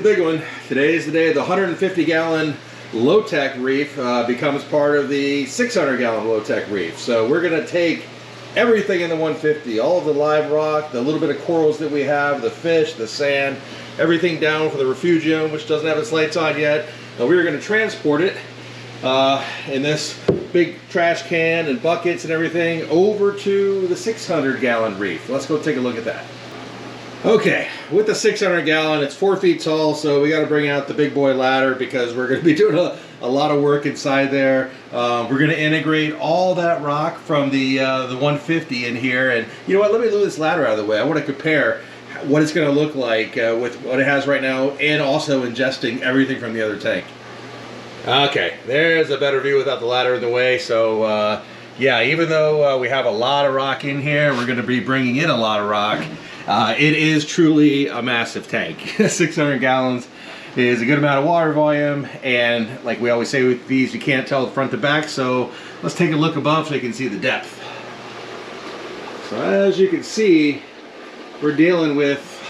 the big one. Today is the day the 150-gallon low-tech reef becomes part of the 600-gallon low-tech reef. So we're going to take everything in the 150, all of the live rock, the little bit of corals that we have, the fish, the sand, everything down for the Refugium, which doesn't have its lights on yet. We're going to transport it in this big trash can and buckets and everything over to the 600-gallon reef. Let's go take a look at that. Okay, with the 600-gallon, it's 4 feet tall, so we got to bring out the big boy ladder because we're going to be doing a lot of work inside there. We're going to integrate all that rock from the 150 in here, and you know what? Let me move this ladder out of the way. I want to compare what it's going to look like with what it has right now, and also ingesting everything from the other tank. Okay, there's a better view without the ladder in the way. So yeah, even though we have a lot of rock in here, we're going to be bringing in a lot of rock. It is truly a massive tank. 600 gallons is a good amount of water volume, and like we always say with these, you can't tell the front to back, so let's take a look above so you can see the depth. So as you can see, we're dealing with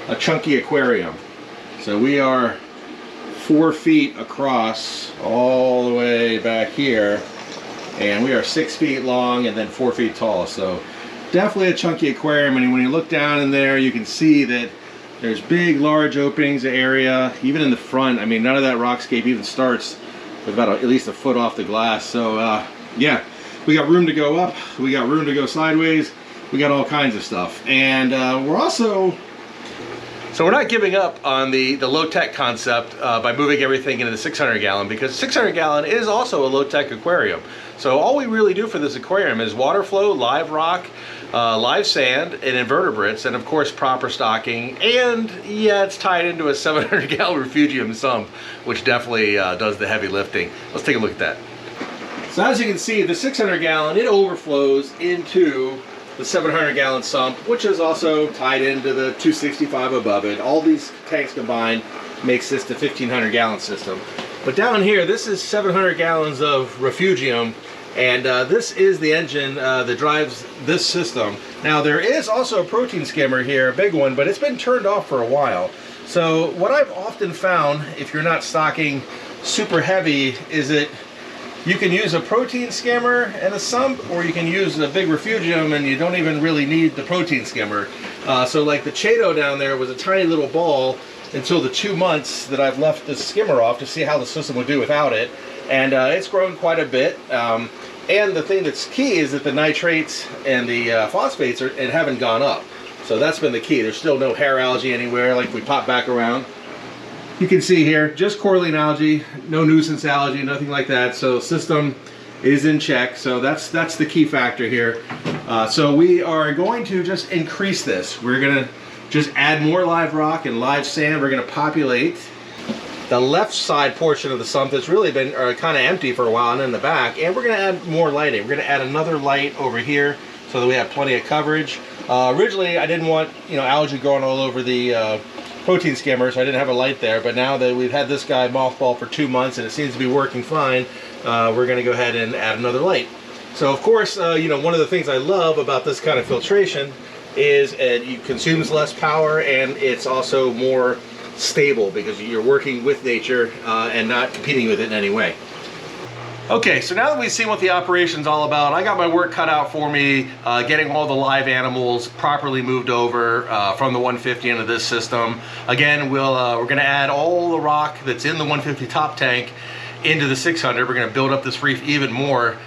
a chunky aquarium. So we are 4 feet across all the way back here, and we are 6 feet long and then 4 feet tall. So definitely a chunky aquarium, and when you look down in there, you can see that there's big, large openings area, even in the front. I mean, none of that rockscape even starts with about at least a foot off the glass. So yeah, we got room to go up, we got room to go sideways, we got all kinds of stuff. And we're also... So we're not giving up on the low-tech concept by moving everything into the 600-gallon, because 600-gallon is also a low-tech aquarium. So all we really do for this aquarium is water flow, live rock, live sand, and invertebrates, and of course proper stocking. And yeah, it's tied into a 700-gallon Refugium Sump, which definitely does the heavy lifting. Let's take a look at that. So as you can see, the 600-gallon, it overflows into the 700-gallon sump, which is also tied into the 265 above it. All these tanks combined makes this the 1,500-gallon system. But down here, this is 700 gallons of Refugium, and this is the engine that drives this system. Now, there is also a protein skimmer here, a big one, but it's been turned off for a while. So what I've often found, if you're not stocking super heavy, is that you can use a protein skimmer and a sump, or you can use a big Refugium and you don't even really need the protein skimmer. So like the Chato down there was a tiny little ball until the 2 months that I've left the skimmer off to see how the system would do without it. And it's grown quite a bit. And the thing that's key is that the nitrates and the phosphates haven't gone up. So that's been the key. There's still no hair algae anywhere, like we pop back around. You can see here, just coralline algae, no nuisance algae, nothing like that. So system is in check. So that's the key factor here. So we are going to just increase this. We're going to just add more live rock and live sand. We're going to populate the left side portion of the sump that's really been kind of empty for a while, and in the back. And we're going to add more lighting. We're going to add another light over here so that we have plenty of coverage. Originally, I didn't want algae growing all over the protein skimmer, so I didn't have a light there, but now that we've had this guy mothball for 2 months and it seems to be working fine, we're going to go ahead and add another light. So of course, one of the things I love about this kind of filtration is it consumes less power, and it's also more stable because you're working with nature and not competing with it in any way. Okay, so now that we've seen what the operation's all about, I got my work cut out for me, getting all the live animals properly moved over from the 150 into this system. Again, we're going to add all the rock that's in the 150 top tank into the 600. We're going to build up this reef even more,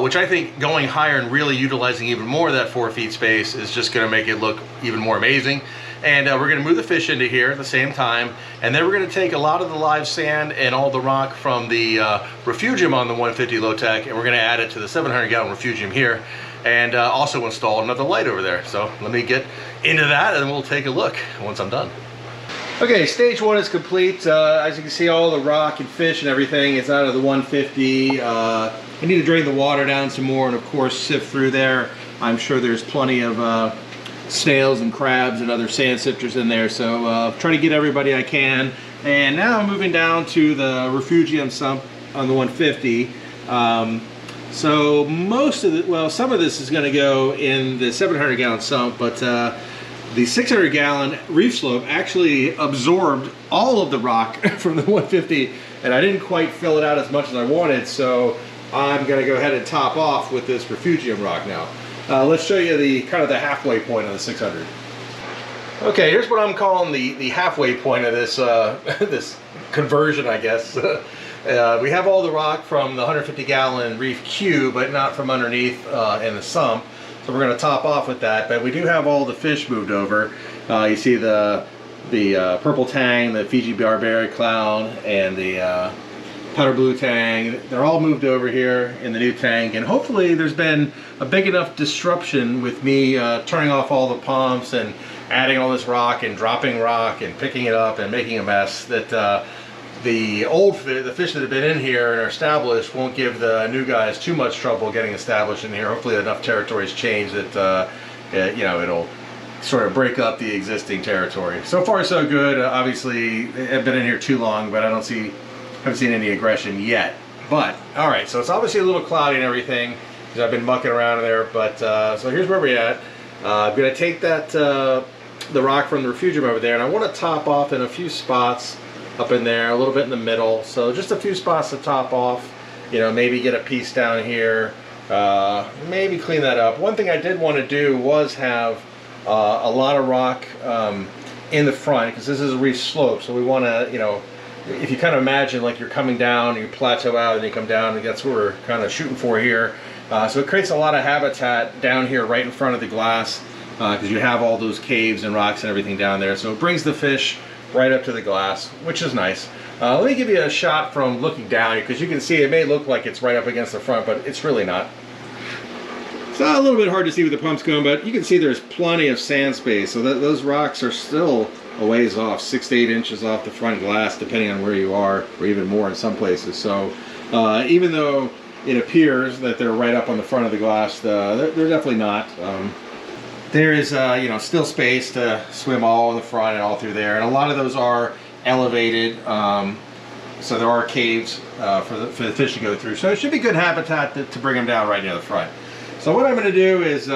which I think going higher and really utilizing even more of that 4 feet space is just going to make it look even more amazing. And we're going to move the fish into here at the same time, and then we're going to take a lot of the live sand and all the rock from the Refugium on the 150 low tech, and we're going to add it to the 700-gallon Refugium here, and also install another light over there. So let me get into that, and we'll take a look once I'm done. Okay, stage one is complete. As you can see, all the rock and fish and everything is out of the 150. I need to drain the water down some more, and of course sift through there. I'm sure there's plenty of snails and crabs and other sand sifters in there, so try to get everybody I can. And now I'm moving down to the Refugium Sump on the 150. So most of the, well, some of this is going to go in the 700-gallon sump, but The 600-gallon Reef slope actually absorbed all of the rock from the 150, and I didn't quite fill it out as much as I wanted, so I'm going to go ahead and top off with this Refugium rock now. Let's show you the kind of the halfway point of the 600. Okay, here's what I'm calling the halfway point of this this conversion, I guess. We have all the rock from the 150-gallon Reef Q, but not from underneath in the sump. So we're going to top off with that, but we do have all the fish moved over. You see the purple tang, the Fiji barbaric clown, and the powder blue tang. They're all moved over here in the new tank, and hopefully there's been a big enough disruption with me turning off all the pumps and adding all this rock and dropping rock and picking it up and making a mess that the fish that have been in here and are established won't give the new guys too much trouble getting established in here. Hopefully enough territories change that you know, it'll sort of break up the existing territory. So far so good. Obviously I've been in here too long, but haven't seen any aggression yet. But all right, so it's obviously a little cloudy and everything because I've been mucking around in there. But so here's where we're at. I'm going to take that the rock from the Refugium over there, and I want to top off in a few spots up in there, a little bit in the middle. So just a few spots to top off. You know, maybe get a piece down here. Maybe clean that up. One thing I did want to do was have a lot of rock in the front, because this is a reef slope. So we want to, you know, if you kind of imagine like you're coming down, you plateau out, and you come down, and that's what we're kind of shooting for here. So it creates a lot of habitat down here right in front of the glass, because you have all those caves and rocks and everything down there. So it brings the fish right up to the glass, which is nice. Let me give you a shot from looking down, because you can see it may look like it's right up against the front, but it's really not. It's a little bit hard to see with the pumps going, but you can see there's plenty of sand space. So those rocks are still a ways off, 6 to 8 inches off the front glass, depending on where you are, or even more in some places. So even though it appears that they're right up on the front of the glass, they're definitely not. There is you know, still space to swim all in the front and all through there, and a lot of those are elevated, so there are caves for the fish to go through. So it should be good habitat to bring them down right near the front. So what I'm going to do is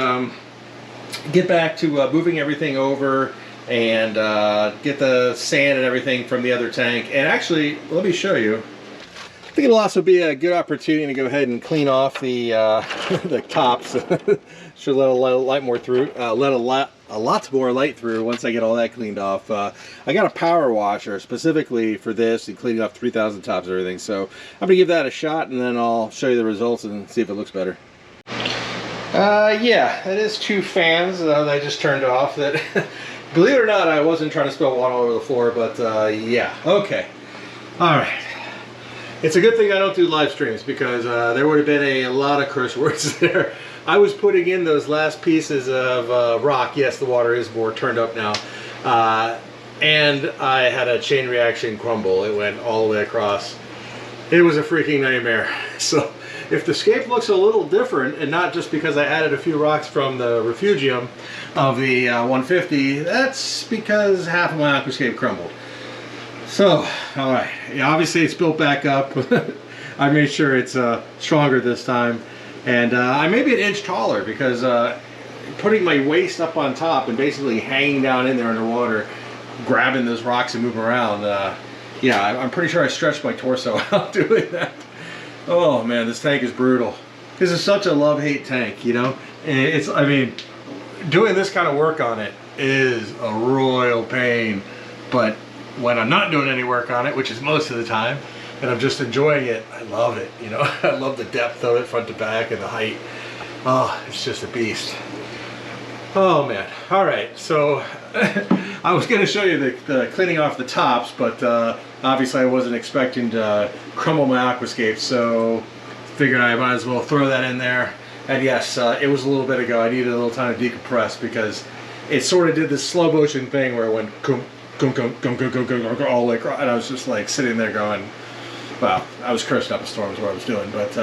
get back to moving everything over and get the sand and everything from the other tank. And actually, let me show you. I think it'll also be a good opportunity to go ahead and clean off the the tops. Should let a light more through. Let a lot more light through once I get all that cleaned off. I got a power washer specifically for this and cleaning up 3,000 tops and everything. So I'm gonna give that a shot, and then I'll show you the results and see if it looks better. Yeah, it is 2 fans that I just turned off. That, believe it or not, I wasn't trying to spill water all over the floor, but yeah, okay, all right. It's a good thing I don't do live streams, because there would have been a lot of curse words there. I was putting in those last pieces of rock. Yes, the water is more turned up now. And I had a chain reaction crumble. It went all the way across. It was a freaking nightmare. So if the scape looks a little different, and not just because I added a few rocks from the Refugium of the 150, that's because half of my aquascape crumbled. So, all right, yeah, obviously it's built back up. I made sure it's stronger this time. And I may be an inch taller, because putting my waist up on top and basically hanging down in there underwater, grabbing those rocks and moving around, yeah, I'm pretty sure I stretched my torso out doing that. Oh man, this tank is brutal. This is such a love-hate tank, you know? It's, I mean, doing this kind of work on it is a royal pain, but when I'm not doing any work on it, which is most of the time, and I'm just enjoying it, I love it, you know? I love the depth of it, front to back, and the height. Oh, it's just a beast. Oh man, all right, so I was gonna show you the cleaning off the tops, but obviously I wasn't expecting to crumble my aquascape, so figured I might as well throw that in there. And yes, it was a little bit ago. I needed a little time to decompress, because it sort of did this slow motion thing where it went all the way across, and I was just like sitting there going, well, I was cursing up a storm is what I was doing, but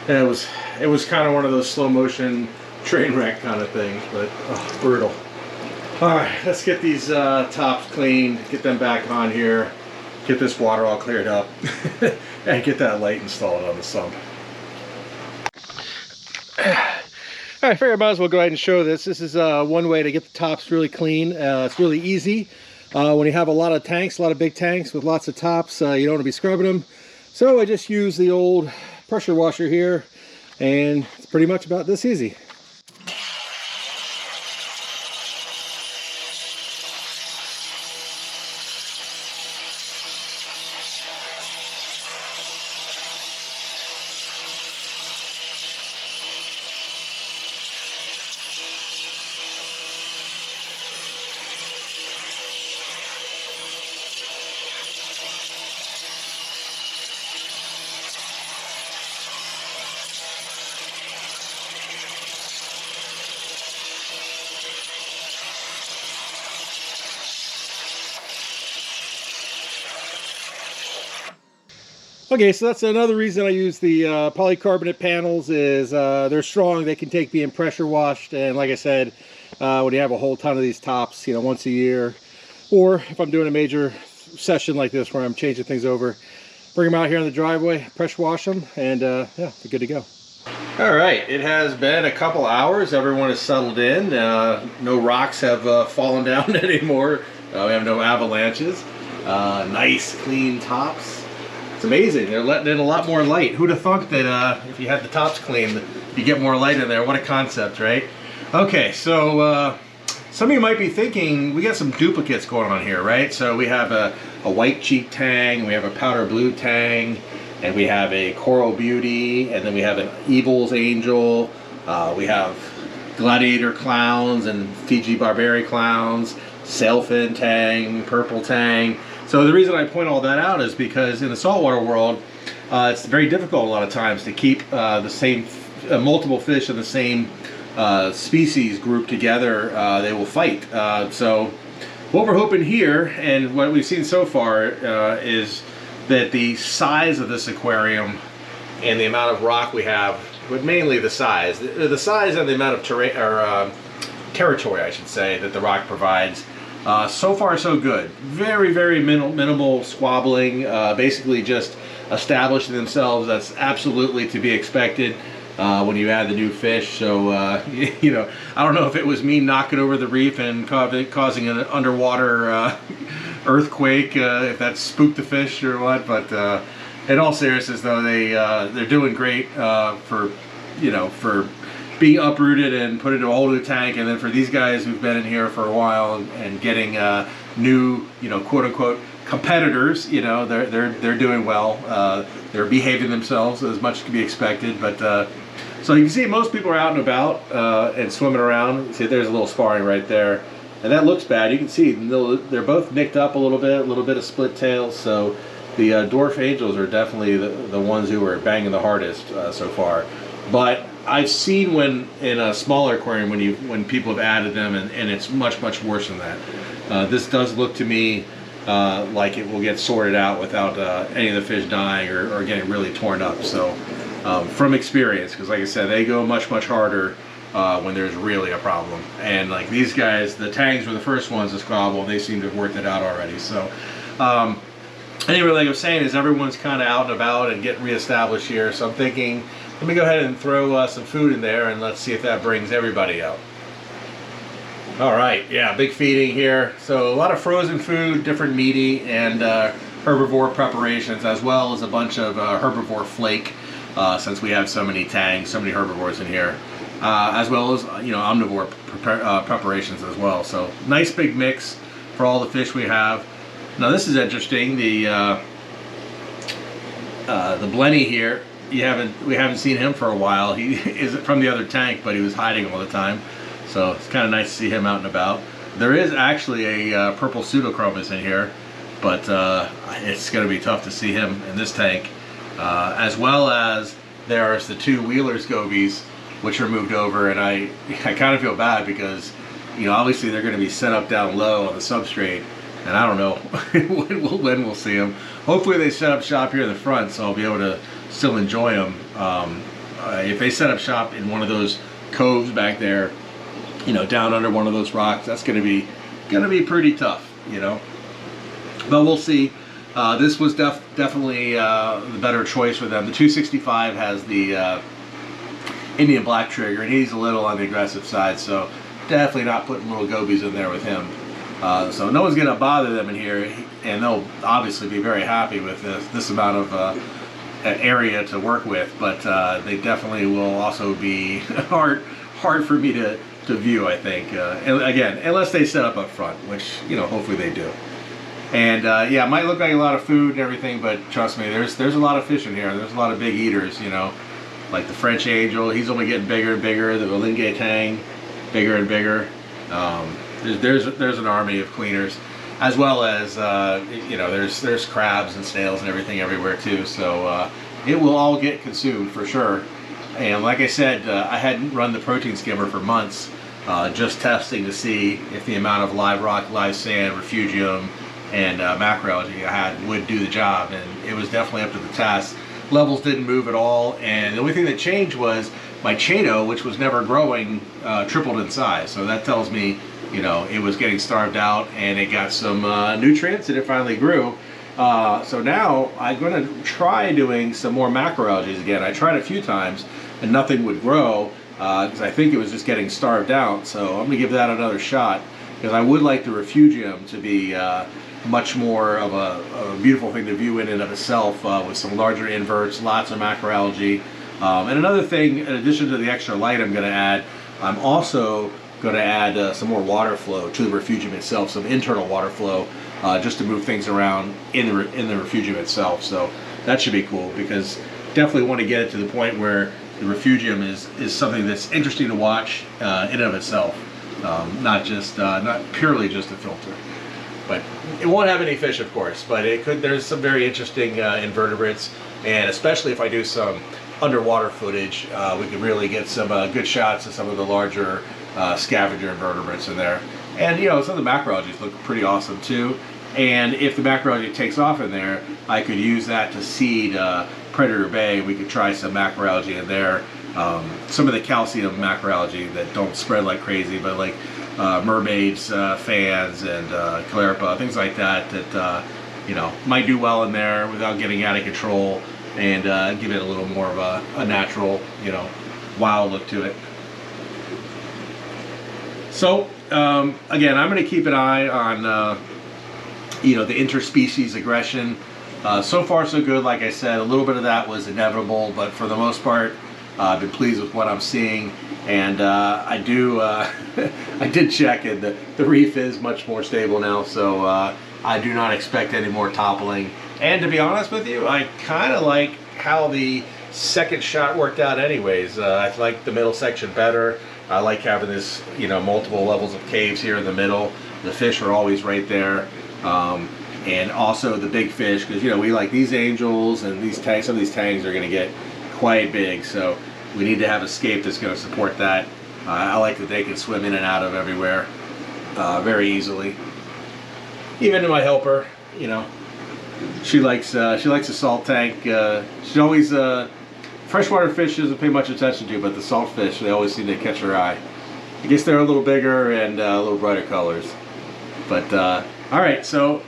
it was kind of one of those slow motion train wreck kind of things, but oh, brutal. All right, let's get these tops cleaned, get them back on here, get this water all cleared up, and get that light installed on the sump. All right, I figure I might as well go ahead and show this. This is one way to get the tops really clean. It's really easy. When you have a lot of tanks, a lot of big tanks with lots of tops, you don't want to be scrubbing them. So I just use the old pressure washer here, and it's pretty much about this easy. Okay, so that's another reason I use the polycarbonate panels is they're strong, they can take being pressure washed, and like I said, when you have a whole ton of these tops, you know, once a year, or if I'm doing a major session like this where I'm changing things over, bring them out here in the driveway, pressure wash them, and yeah, they're good to go. All right, it has been a couple hours, everyone is settled in, no rocks have fallen down anymore, we have no avalanches, nice clean tops. It's amazing. They're letting in a lot more light. Who'd have thought that if you had the tops clean, you get more light in there? What a concept, right? Okay, so some of you might be thinking, we got some duplicates going on here, right? So we have a white cheek tang, we have a powder blue tang, and we have a coral beauty, and then we have an Evil's angel, we have gladiator clowns and Fiji barbary clowns, sailfin tang, purple tang. So the reason I point all that out is because in the saltwater world, it's very difficult a lot of times to keep the same multiple fish of the same species grouped together. They will fight. So what we're hoping here, and what we've seen so far, is that the size of this aquarium and the amount of rock we have, but mainly the size and the amount of territory, I should say, that the rock provides. So far so good. Very, very minimal squabbling, basically just establishing themselves. That's absolutely to be expected when you add the new fish. So, you know, I don't know if it was me knocking over the reef and causing an underwater earthquake, if that spooked the fish or what, but in all seriousness though, they're doing great for, you know, for being uprooted and put into a whole new tank, and then for these guys who've been in here for a while and getting new, you know, quote unquote competitors, you know, they're doing well. They're behaving themselves as much as can be expected. But so you can see most people are out and about and swimming around. See, there's a little sparring right there, and that looks bad. You can see they're both nicked up a little bit of split tails. So the dwarf angels are definitely the ones who are banging the hardest so far. But I've seen when in a smaller aquarium when people have added them, and it's much worse than that. This does look to me like it will get sorted out without any of the fish dying or getting really torn up. So from experience, because like I said, they go much harder when there's really a problem. And like these guys, the tangs were the first ones to squabble, and they seem to have worked it out already. So anyway, like I was saying, is everyone's kind of out and about and getting reestablished here. So I'm thinking, let me go ahead and throw some food in there, and let's see if that brings everybody out. All right, yeah, big feeding here. So a lot of frozen food, different meaty and herbivore preparations, as well as a bunch of herbivore flake, since we have so many tangs, so many herbivores in here, as well as, you know, omnivore preparations as well. So nice big mix for all the fish we have. Now this is interesting. The Blenny here. We haven't seen him for a while. He is from the other tank, but he was hiding all the time. So it's kind of nice to see him out and about. There is actually a purple pseudochromis in here, but it's going to be tough to see him in this tank. As well as there's the two Wheeler's gobies, which are moved over, and I kind of feel bad because, you know, obviously they're going to be set up down low on the substrate, and I don't know when we'll see them. Hopefully they set up shop here in the front, so I'll be able to still enjoy them. If they set up shop in one of those coves back there, you know, down under one of those rocks, that's gonna be pretty tough, you know. But we'll see. This was definitely the better choice for them. The 265 has the Indian black trigger, and he's a little on the aggressive side, so definitely not putting little gobies in there with him. So no one's going to bother them in here, and they'll obviously be very happy with this amount of area to work with, but they definitely will also be hard for me to view, I think. And again, unless they set up front, which, you know, hopefully they do. And yeah, it might look like a lot of food and everything, but trust me, there's a lot of fish in here. There's a lot of big eaters, you know, like the French angel. He's only getting bigger and bigger. The Berlingay tang, bigger and bigger. There's an army of cleaners, as well as you know, there's crabs and snails and everything everywhere too. So it will all get consumed for sure. And like I said, I hadn't run the protein skimmer for months, just testing to see if the amount of live rock, live sand, refugium, and macroalgae I had would do the job, and it was definitely up to the task. Levels didn't move at all, and the only thing that changed was my Chaeto, which was never growing, tripled in size. So that tells me, you know, it was getting starved out, and it got some nutrients, and it finally grew. So now I'm going to try doing some more macroalgae again. I tried a few times, and nothing would grow because I think it was just getting starved out. So I'm going to give that another shot, because I would like the refugium to be much more of a beautiful thing to view in and of itself, with some larger inverts, lots of macroalgae. And another thing, in addition to the extra light I'm going to add, I'm also going to add some more water flow to the refugium itself, some internal water flow, just to move things around in the refugium itself. So that should be cool, because definitely want to get it to the point where the refugium is something that's interesting to watch in and of itself, not purely just a filter. But it won't have any fish, of course, but it could. There's some very interesting invertebrates, and especially if I do some underwater footage, we can really get some good shots of some of the larger scavenger invertebrates in there. And you know, some of the macroalgae look pretty awesome too. And if the macroalgae takes off in there, I could use that to seed Predator Bay. We could try some macroalgae in there. Some of the calcium macroalgae that don't spread like crazy, but like mermaids, fans, and clerpa, things like that, that you know, might do well in there without getting out of control, and give it a little more of a natural, you know, wild look to it. So again, I'm going to keep an eye on you know, the interspecies aggression. So far so good. Like I said, a little bit of that was inevitable, but for the most part, I've been pleased with what I'm seeing. And I did check, and the reef is much more stable now, so I do not expect any more toppling. And to be honest with you, I kind of like how the second shot worked out anyways. I like the middle section better. I like having this, you know, multiple levels of caves here in the middle. The fish are always right there. And also the big fish, because, you know, we like these angels and these tangs. Some of these tangs are going to get quite big, so we need to have a scape that's going to support that. I like that they can swim in and out of everywhere very easily. Even to my helper, you know, she likes a salt tank. She always freshwater fish doesn't pay much attention to, but the salt fish, they always seem to catch her eye. I guess they're a little bigger and a little brighter colors. But all right, so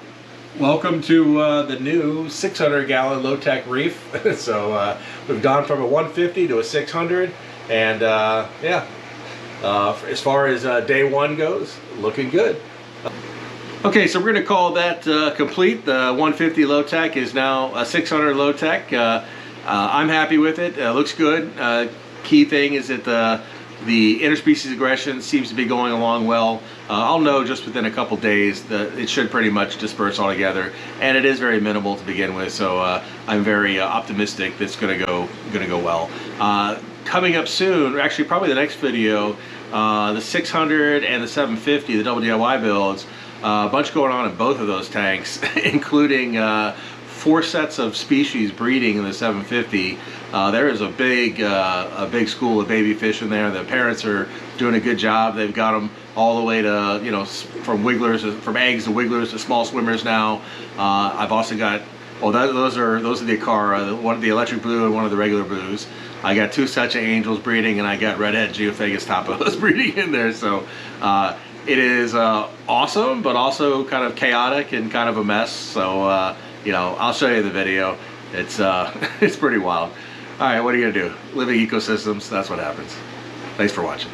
welcome to the new 600-gallon low-tech Reef. So we've gone from a 150 to a 600, and yeah, as far as day one goes, looking good. Okay, so we're going to call that complete. The 150 low-tech is now a 600 low-tech. I'm happy with it. Looks good. Key thing is that the interspecies aggression seems to be going along well. I'll know just within a couple days that it should pretty much disperse altogether, and it is very minimal to begin with. So I'm very optimistic that's going to go well. Coming up soon, actually probably the next video, the 600 and the 750, the double DIY builds. A bunch going on in both of those tanks, including 4 sets of species breeding in the 750. There is a big school of baby fish in there. The parents are doing a good job. They've got them all the way to, you know, from eggs to wigglers to small swimmers now. I've also got, well, those are the Acara, one of the electric blue and one of the regular blues. I got 2 sets of angels breeding, and I got redhead Geophagus topos breeding in there. So it is awesome, but also kind of chaotic and kind of a mess. So you know, I'll show you the video. It's it's pretty wild. All right, what are you gonna do? Living ecosystems, that's what happens. Thanks for watching.